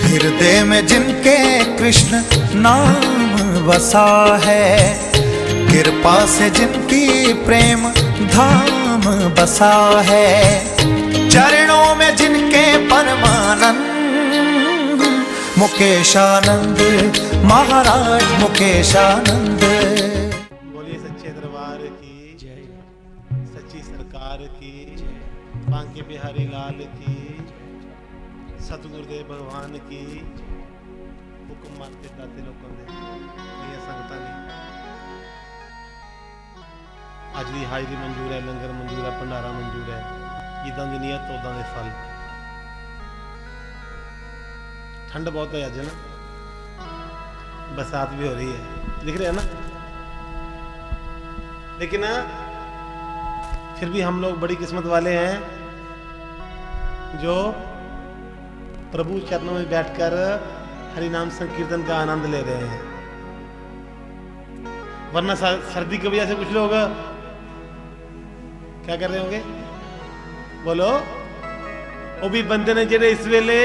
हृदय में जिनके कृष्ण नाम बसा है, कृपा से जिनकी प्रेम धाम बसा है, चरणों में जिनके परमानंद मुकेशानंद महाराज मुकेशानंद। बोलिए सच्चे दरबार की जय, सच्ची सरकार की जय, बांके बिहारी लाल की, सतगुरुदेव भगवान की। हुक्म मारते दाते लोगों ने ये संगता नहीं। ਅੱਜ ਦੀ ਹਾਜ਼ਰੀ ਮਨਜ਼ੂਰ ਹੈ, ਲੰਗਰ ਮਨਜ਼ੂਰ ਹੈ, ਭੰਡਾਰਾ ਮਨਜ਼ੂਰ ਹੈ। ਜਿੱਦਾਂ ਦੀ ਨੀਅਤ ਉਦਾਂ ਦੇ ਫਲ। ठंड बहुत है आज ना, बरसात भी हो रही है, दिख रहे हैं ना। लेकिन फिर भी हम लोग बड़ी किस्मत वाले हैं जो प्रभु चरणों में बैठकर हरि नाम संकीर्तन का आनंद ले रहे हैं। वरना सर्दी की वजह से कुछ लोग क्या कर रहे होंगे, बोलो। वो भी बंदे ने जेड़े इस वेले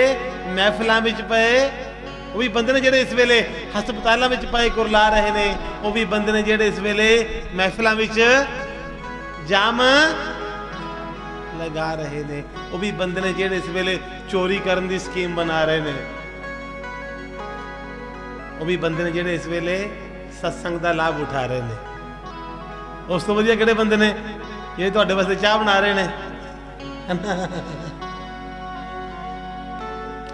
महफिलां विच पए, वो भी बंदे ने जेड़े इस वेले हस्पतालां विच पए कुरला रहे ने, वो भी बंदे ने जेड़े इस वेले महफिलां विच जाम लगा रहे ने, वो भी बंदे ने जेड़े इस वेले चोरी करन दी स्कीम बना रहे ने, वो भी बंदे ने जेड़े इस वेले सत्संग दा लाभ उठा रहे ने। उस तो वधिया किहड़े बंदे ने ये तुहाडे वास्ते चाह बना रहे ने।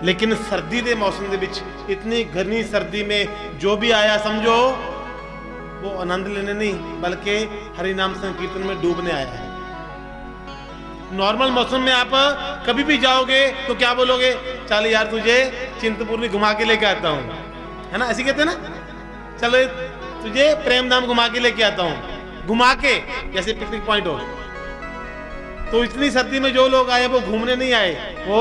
लेकिन सर्दी के मौसम के विच, इतनी घनी सर्दी में जो भी आया समझो वो आनंद लेने नहीं बल्कि हरि नाम संकीर्तन में डूबने आया है। नॉर्मल मौसम में आप कभी भी जाओगे तो क्या बोलोगे, चल यार तुझे चिंतपूर्णी घुमा के लेके आता हूं, है ना, ऐसे कहते हैं ना, चलो तुझे प्रेम धाम घुमा के लेके आता हूं, घुमा के, जैसे पिकनिक पॉइंट हो। तो इतनी सर्दी में जो लोग आए वो घूमने नहीं आए, वो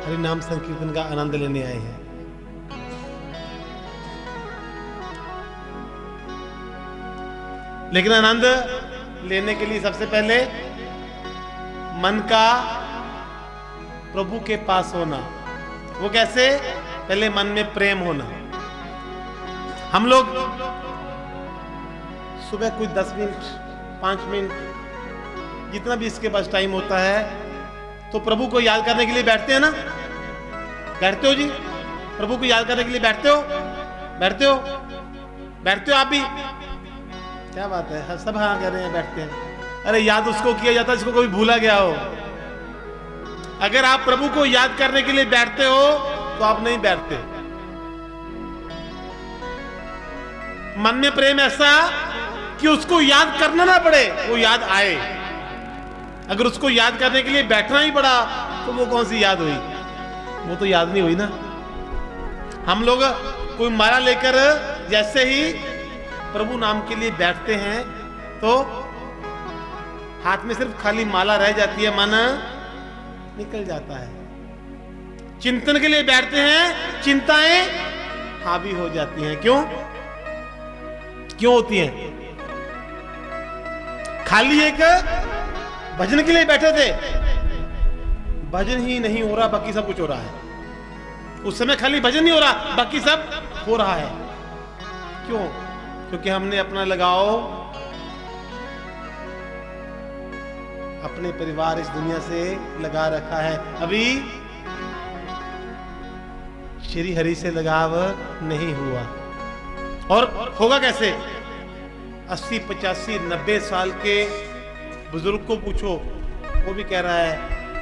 हरि नाम संकीर्तन का आनंद लेने आए हैं। लेकिन आनंद लेने के लिए सबसे पहले मन का प्रभु के पास होना। वो कैसे? पहले मन में प्रेम होना। हम लोग सुबह कुछ 10 मिनट 5 मिनट जितना भी इसके पास टाइम होता है तो प्रभु को याद करने के लिए बैठते हैं ना। बैठते हो जी, प्रभु को याद करने के लिए बैठते हो, बैठते हो, बैठते हो आप भी। क्या बात है, सब हाँ कह रहे हैं, बैठते हैं। अरे याद उसको किया जाता है जिसको कोई भूला गया हो। अगर आप प्रभु को याद करने के लिए बैठते हो तो आप नहीं बैठते। मन में प्रेम ऐसा कि उसको याद करना ना पड़े, वो याद आए। अगर उसको याद करने के लिए बैठना ही पड़ा तो वो कौन सी याद हुई, वो तो याद नहीं हुई ना। हम लोग कोई माला लेकर जैसे ही प्रभु नाम के लिए बैठते हैं तो हाथ में सिर्फ खाली माला रह जाती है, मन निकल जाता है। चिंतन के लिए बैठते हैं, चिंताएं हावी हो जाती हैं। क्यों क्यों होती हैं? खाली एक भजन के लिए बैठे थे, भजन ही नहीं हो रहा, बाकी सब कुछ हो रहा है। उस समय खाली भजन नहीं हो रहा, बाकी सब हो रहा है। क्यों? क्योंकि हमने अपना लगाव अपने परिवार इस दुनिया से लगा रखा है। अभी श्री हरि से लगाव नहीं हुआ। और होगा कैसे? 80, 85, 90 साल के बुजुर्ग को पूछो, वो भी कह रहा है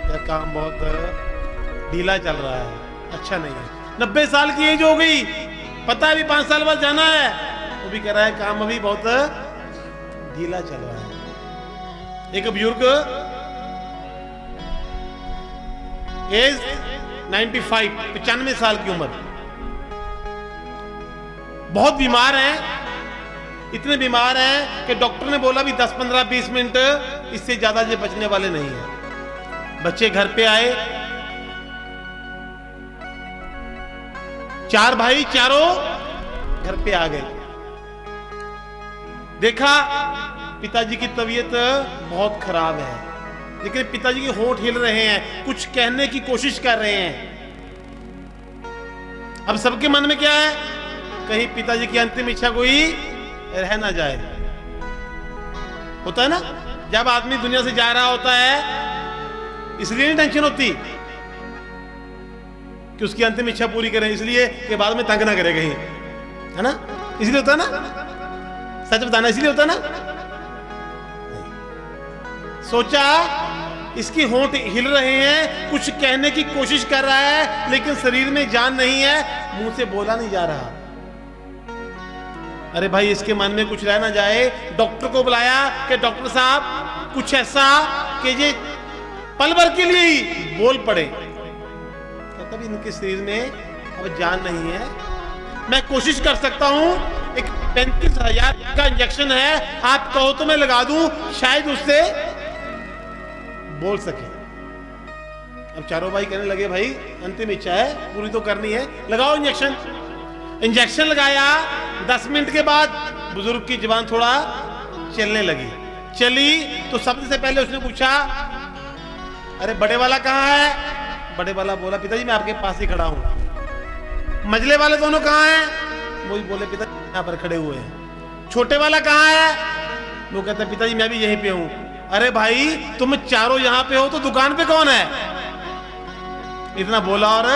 यार काम बहुत ढीला चल रहा है, अच्छा नहीं है। 90 साल की एज हो गई, पता है अभी 5 साल बाद जाना है, वो भी कह रहा है काम अभी बहुत ढीला चल रहा है। एक बुजुर्ग एज 95 साल की उम्र, बहुत बीमार हैं। इतने बीमार हैं कि डॉक्टर ने बोला भी 10, 15, 20 मिनट इससे ज्यादा ये बचने वाले नहीं है। बच्चे घर पे आए, 4 भाई चारों घर पे आ गए। देखा पिताजी की तबीयत बहुत खराब है, लेकिन पिताजी के होंठ हिल रहे हैं, कुछ कहने की कोशिश कर रहे हैं। अब सबके मन में क्या है, कहीं पिताजी की अंतिम इच्छा कोई रह ना जाए। होता है ना, जब आदमी दुनिया से जा रहा होता है इसलिए नहीं टेंशन होती कि उसकी अंतिम इच्छा पूरी करें, इसलिए कि बाद में तंग ना करे कहीं, है ना, इसलिए होता है ना, सच बताना इसलिए होता है ना। सोचा इसकी होंठ हिल रहे हैं, कुछ कहने की कोशिश कर रहा है, लेकिन शरीर में जान नहीं है, मुंह से बोला नहीं जा रहा। अरे भाई इसके मन में कुछ रह ना जाए, डॉक्टर को बुलाया कि डॉक्टर साहब कुछ ऐसा कि ये पल भर के लिए ही बोल पड़े। कहता भी इनके शरीर में अब जान नहीं है, मैं कोशिश कर सकता हूं, एक 35,000 का इंजेक्शन है, आप कहो तो मैं लगा दूं, शायद उससे बोल सके। अब चारों भाई कहने लगे भाई अंतिम इच्छा है, पूरी तो करनी है, लगाओ इंजेक्शन। इंजेक्शन लगाया, 10 मिनट के बाद बुजुर्ग की जुबान थोड़ा चलने लगी। चली तो सबसे पहले उसने पूछा, अरे बड़े वाला कहाँ है? बड़े वाला बोला पिताजी मैं आपके पास ही खड़ा हूं। मझले वाले दोनों कहाँ हैं? वो बोले पिताजी यहाँ पर खड़े हुए हैं। छोटे वाला कहाँ है? वो कहता पिताजी मैं भी यहीं पे हूं। अरे भाई तुम चारों यहां पे हो तो दुकान पे कौन है? इतना बोला और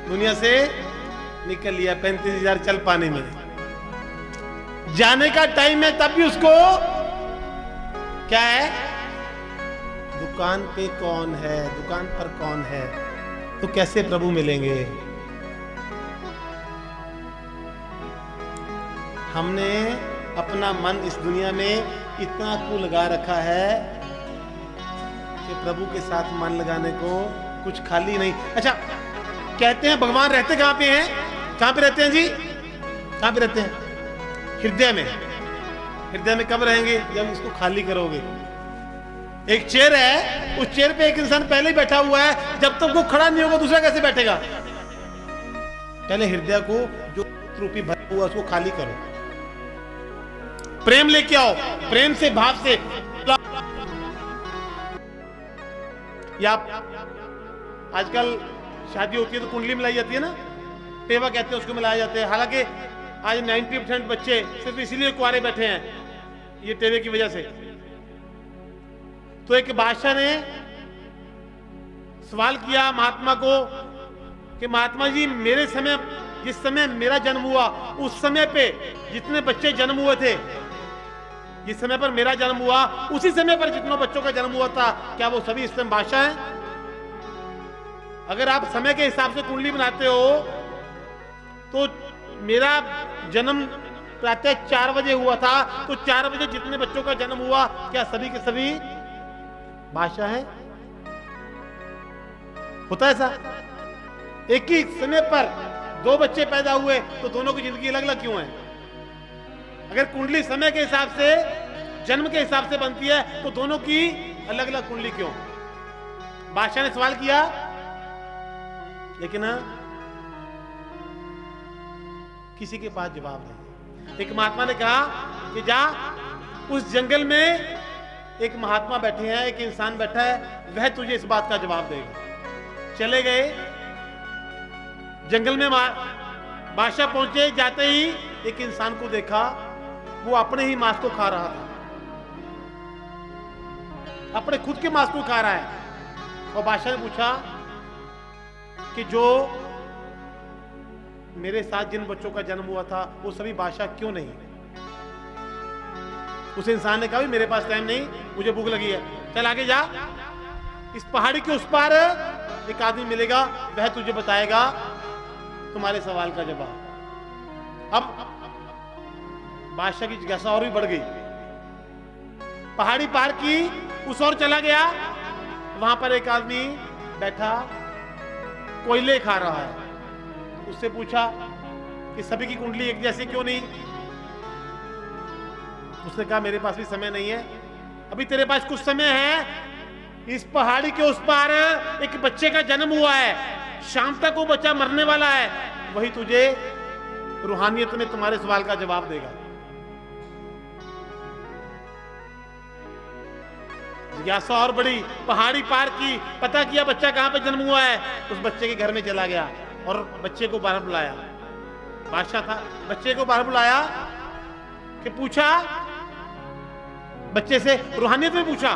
दुनिया से निकल लिया 35,000 चल पाने में। जाने का टाइम है तब भी उसको क्या है, दुकान पे कौन है, दुकान पर कौन है, तो कैसे प्रभु मिलेंगे। हमने अपना मन इस दुनिया में इतना को लगा रखा है कि प्रभु के साथ मन लगाने को कुछ खाली नहीं। अच्छा कहते हैं भगवान रहते कहां पे हैं? कहां पे रहते हैं जी? कहां पे रहते हैं? हृदय में। हृदय में कब रहेंगे? जब इसको खाली करोगे। एक चेयर है, उस चेयर पे एक इंसान पहले ही बैठा हुआ है, जब तक वो खड़ा नहीं होगा दूसरा कैसे बैठेगा? पहले हृदय को जो रूपी भरा हुआ उसको खाली करो, प्रेम लेके आओ, प्रेम से भाव से। या आजकल शादी होती है तो कुंडली मिलाई जाती है ना, टेवा कहते हैं उसको मिलाया जाते हैं। हालांकि आज 90% बच्चे सिर्फ इसीलिए कुंवारे बैठे हैं ये टेवे की वजह से। तो एक बादशाह ने सवाल किया महात्मा को कि महात्मा जी मेरे समय, जिस समय मेरा जन्म हुआ उस समय पे जितने बच्चे जन्म हुए थे, जिस समय पर मेरा जन्म हुआ उसी समय पर जितनों बच्चों का जन्म हुआ था, क्या वो सभी इस समय बादशाह हैं? अगर आप समय के हिसाब से कुंडली बनाते हो तो मेरा जन्म प्रातः 4 बजे हुआ था, तो 4 बजे जितने बच्चों का जन्म हुआ क्या सभी के सभी बादशाह हैं? होता है ऐसा? एक ही समय पर 2 बच्चे पैदा हुए तो दोनों की जिंदगी अलग अलग क्यों है? अगर कुंडली समय के हिसाब से, जन्म के हिसाब से बनती है तो दोनों की अलग अलग कुंडली क्यों? बादशाह ने सवाल किया, लेकिन किसी के पास जवाब नहीं। एक महात्मा ने कहा कि जा उस जंगल में एक महात्मा बैठे हैं, एक इंसान बैठा है, वह तुझे इस बात का जवाब देगा। चले गए जंगल में, बादशाह पहुंचे, जाते ही एक इंसान को देखा, वो अपने ही मांस को खा रहा था, अपने खुद के मांस को खा रहा है। और बादशाह ने पूछा कि जो मेरे साथ जिन बच्चों का जन्म हुआ था वो सभी बादशाह क्यों नहीं? उस इंसान ने कहा मेरे पास टाइम नहीं, मुझे भूख लगी है, चल आगे जा, इस पहाड़ी के उस पार एक आदमी मिलेगा, वह तुझे बताएगा तुम्हारे सवाल का जवाब। अब बादशाह की जिज्ञासा और भी बढ़ गई, पहाड़ी पार की, उस ओर चला गया, वहां पर एक आदमी बैठा कोयले खा रहा है। उससे पूछा कि सभी की कुंडली एक जैसी क्यों नहीं? उसने कहा मेरे पास भी समय नहीं है, अभी तेरे पास कुछ समय है, इस पहाड़ी के उस पार एक बच्चे का जन्म हुआ है, शाम तक वो बच्चा मरने वाला है, वही तुझे रूहानियत में तुम्हारे सवाल का जवाब देगा। जिज्ञासा और बड़ी, पहाड़ी पार की, पता किया बच्चा कहां पे जन्म हुआ है, उस बच्चे के घर में चला गया। और बच्चे को बाहर बुलाया, बादशाह था, बच्चे को बाहर बुलाया कि पूछा, बच्चे से रूहानियत में पूछा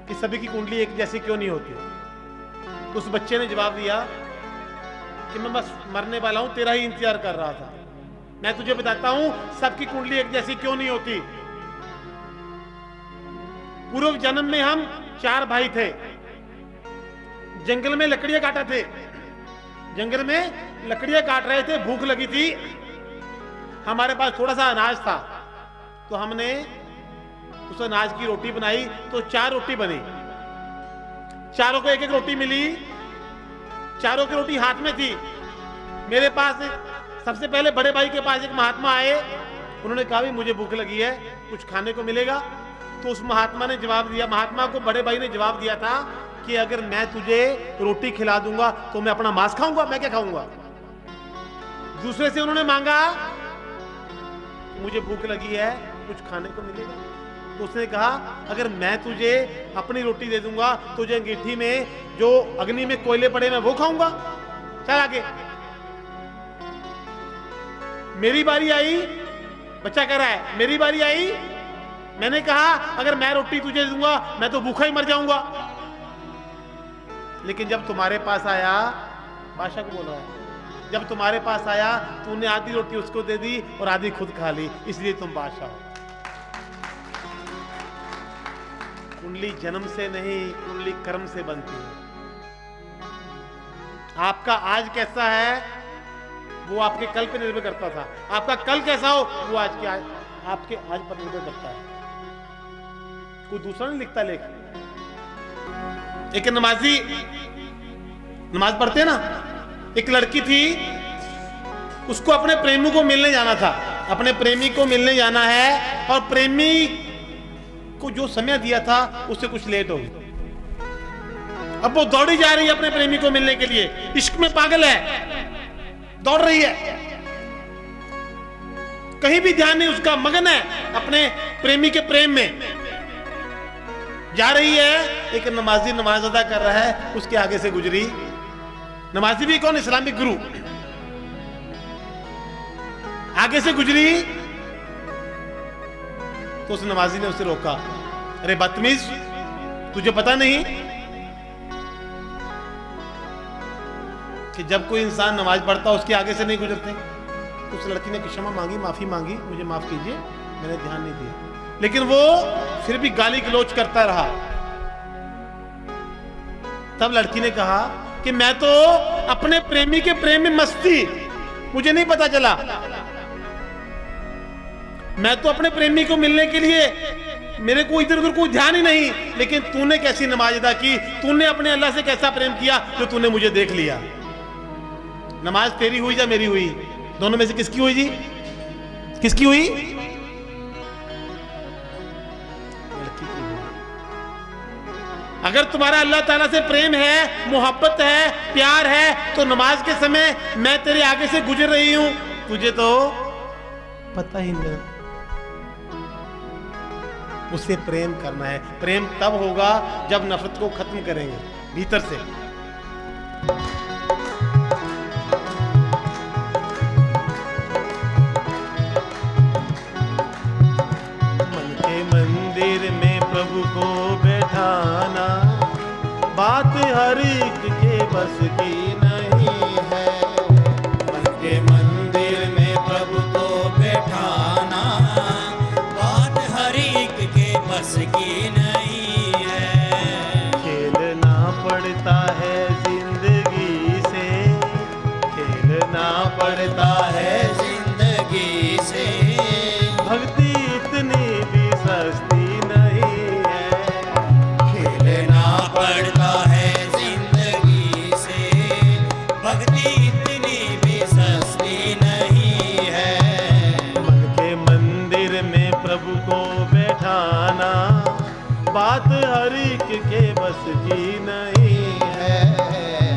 कि सभी की कुंडली एक जैसी क्यों नहीं होती। तो उस बच्चे ने जवाब दिया कि मैं बस मरने वाला हूं, तेरा ही इंतजार कर रहा था। मैं तुझे बताता हूं सबकी कुंडली एक जैसी क्यों नहीं होती। पूर्व जन्म में हम 4 भाई थे, जंगल में लकड़ियां काटा थे, जंगल में लकड़ियां काट रहे थे, भूख लगी थी, हमारे पास थोड़ा सा अनाज था, तो हमने उस अनाज की रोटी बनाई, तो 4 रोटी बनी, चारों को एक एक रोटी मिली, चारों की रोटी हाथ में थी। मेरे पास सबसे पहले बड़े भाई के पास एक महात्मा आए, उन्होंने कहा भी मुझे भूख लगी है, कुछ खाने को मिलेगा। तो उस महात्मा ने जवाब दिया, महात्मा को बड़े भाई ने जवाब दिया था कि अगर मैं तुझे रोटी खिला दूंगा तो मैं अपना मांस खाऊंगा, मैं क्या खाऊंगा। दूसरे से उन्होंने मांगा, मुझे भूख लगी है, कुछ खाने को मिलेगा। तो उसने कहा अगर मैं तुझे अपनी रोटी दे दूंगा, तुझे अंगीठी में जो अग्नि में कोयले पड़े मैं वो खाऊंगा। चल आगे। मेरी बारी आई, बच्चा कह रहा है मेरी बारी आई, मैंने कहा अगर मैं रोटी तुझे दूंगा मैं तो भूखा ही मर जाऊंगा। लेकिन जब तुम्हारे पास आया, बादशाह को बोल रहा है, जब तुम्हारे पास आया तूने आधी रोटी उसको दे दी और आधी खुद खा ली, इसलिए तुम बादशाह हो। कुंडली जन्म से नहीं, कुंडली कर्म से बनती है। आपका आज कैसा है वो आपके कल पे निर्भर करता था, आपका कल कैसा हो वो आपके आज पर निर्भर करता है। कोई दूसरा नहीं लिखता लेख। एक नमाजी नमाज पढ़ते ना, एक लड़की थी, उसको अपने प्रेमी को मिलने जाना था, अपने प्रेमी को मिलने जाना है, और प्रेमी को जो समय दिया था उससे कुछ लेट हो गई। अब वो दौड़ी जा रही है अपने प्रेमी को मिलने के लिए, इश्क में पागल है, दौड़ रही है, कहीं भी ध्यान नहीं उसका, मगन है अपने प्रेमी के प्रेम में, जा रही है। एक नमाजी नमाज अदा कर रहा है, उसके आगे से गुजरी। नमाजी भी कौन? इस्लामिक गुरु। आगे से गुजरी तो उस नमाजी ने उसे रोका, अरे बदतमीज, तुझे पता नहीं कि जब कोई इंसान नमाज पढ़ता उसके आगे से नहीं गुजरते। उस लड़की ने क्षमा मांगी, माफी मांगी, मुझे माफ कीजिए, मैंने ध्यान नहीं दिया। लेकिन वो फिर भी गाली गलौज करता रहा। तब लड़की ने कहा कि मैं तो अपने प्रेमी के प्रेम में मस्त थी, मुझे नहीं पता चला, मैं तो अपने प्रेमी को मिलने के लिए, मेरे को इधर उधर कोई ध्यान ही नहीं। लेकिन तूने कैसी नमाज अदा की, तूने अपने अल्लाह से कैसा प्रेम किया जो तूने मुझे देख लिया। नमाज तेरी हुई या मेरी हुई? दोनों में से किसकी हुई जी? किसकी हुई? अगर तुम्हारा अल्लाह ताला से प्रेम है, मोहब्बत है, प्यार है, तो नमाज के समय मैं तेरे आगे से गुजर रही हूं, तुझे तो पता ही नहीं। उससे प्रेम करना है। प्रेम तब होगा जब नफरत को खत्म करेंगे भीतर से। मन के मंदिर में प्रभु को बैठाना बात हर एक के बस की नहीं है। मन के मंदिर में प्रभु को बैठाना बात हर एक के बस की नहीं है। खेलना पड़ता है जिंदगी से, खेलना पड़ता है जिंदगी से, भक्ति इतनी भी सस्ती नहीं है। खेलना पड़ता है जिंदगी से, भक्ति इतनी भी सस्ती नहीं है। मन के मंदिर में प्रभु को बैठाना बात हर एक के बस की नहीं है।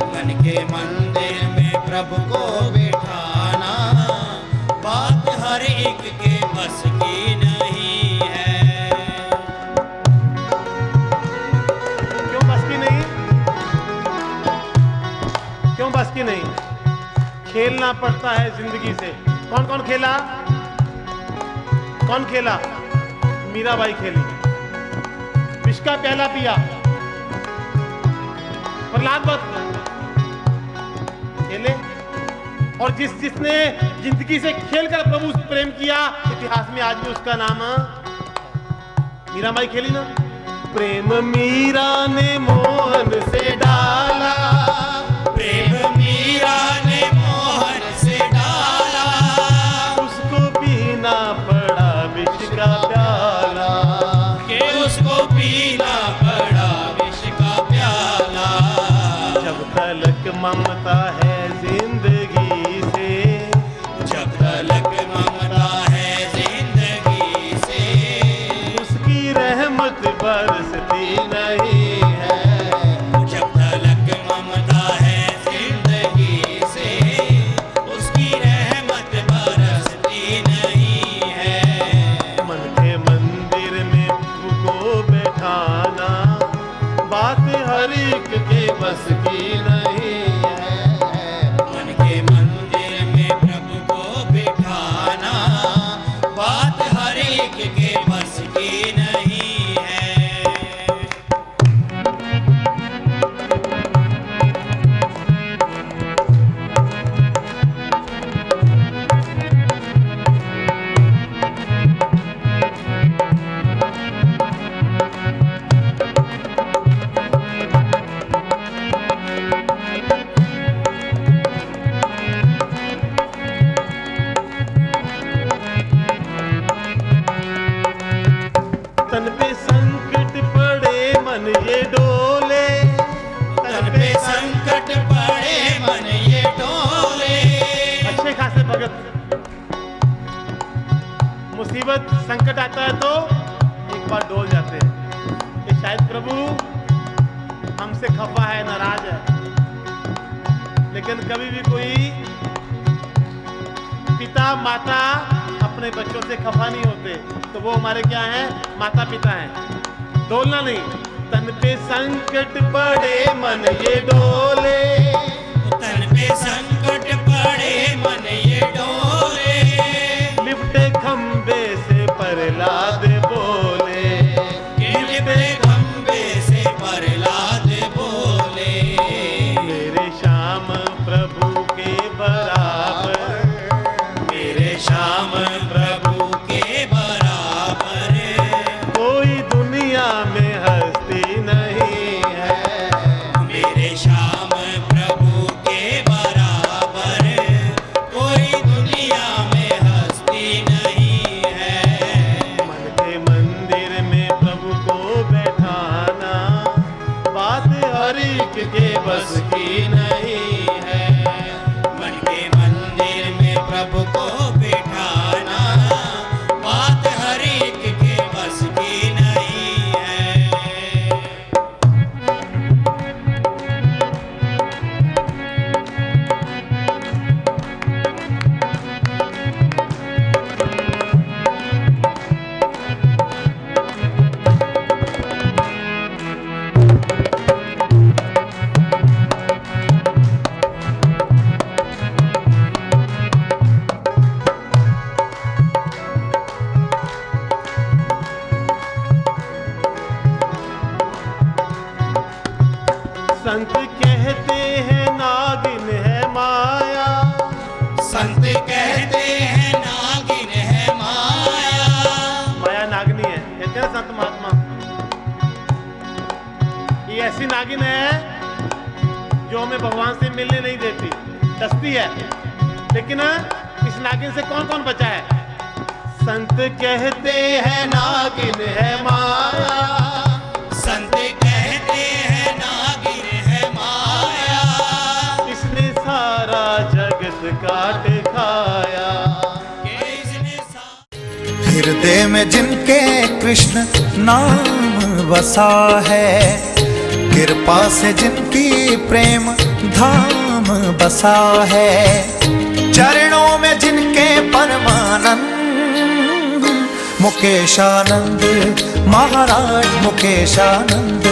मन के मंदिर में प्रभु को बैठाना बात हर एक के बस की नहीं है। क्यों बस की नहीं? की नहीं, खेलना पड़ता है जिंदगी से। कौन कौन खेला? कौन खेला? मीराबाई खेली, विष का प्याला पिया, प्रहलाद वध खेले। और जिसने जिंदगी से खेलकर प्रभु से प्रेम किया, इतिहास में आज भी उसका नाम मीराबाई खेली ना। प्रेम मीरा ने मोहन से डाला, प्रेम मीरा ने मोहन से डाला, उसको पीना पड़ा विष का प्याला, कि उसको पीना पड़ा विष का प्याला। जब तलक ममता है जिंदगी से, जब तलक ममता है जिंदगी से, उसकी रहमत बरसती नहीं है। जब तलक ममता है जिंदगी से, उसकी रहमत बरसती नहीं है। मन के मंदिर में प्रभु को बैठाना, बात हर एक के बस की नहीं है। मन के मंदिर में प्रभु को बिठाना, बात हर एक के बस की नहीं है। तन पे संकट पड़े मन ये डोले, तन पे संकट पड़े मन ये डोले। अच्छे खासे भगत, मुसीबत संकट आता है तो एक बार डोल जाते हैं कि शायद प्रभु हमसे खफा है, नाराज है। लेकिन कभी भी कोई पिता माता अपने बच्चों से खफा नहीं होते, तो वो हमारे क्या हैं? माता पिता हैं। डोलना नहीं। तन पे संकट पड़े मन ये डोले, तन पे संकट पड़े मन ये डोले, लिपटे खंबे से प्रहलाद बोले, लिपटे खंबे से प्रहलाद बोले। मेरे श्याम प्रभु के बराबर, मेरे श्याम प्रभु के बराबर, कोई दुनिया में हस्ती नहीं है। मेरे श्याम प्रभु के बराबर, कोई दुनिया में हस्ती नहीं है। मन के मंदिर में प्रभु को बैठाना, बात हर एक के बस की नहीं है। मन के मंदिर में प्रभु को बिठाना, बात हर एक के बस की नहीं है। संत कहते हैं नागिन है माया, संत कहते हैं नागिन है माया, माया नागिनी है, कहते हैं संत महात्मा। ये ऐसी नागिन है जो हमें भगवान से मिलने नहीं देती, डसती है। लेकिन इस नागिन से कौन कौन बचा है? संत कहते हैं नागिन है माया, संत कहते हैं नागिन है माया, इसने सारा जगत काट खाया। कि इसने हृदय में जिनके कृष्ण नाम बसा है, कृपा से जिनकी प्रेम धाम बसा है, चरणों में जिनके परमानंद मुकेशानंद महाराज मुकेशानंद।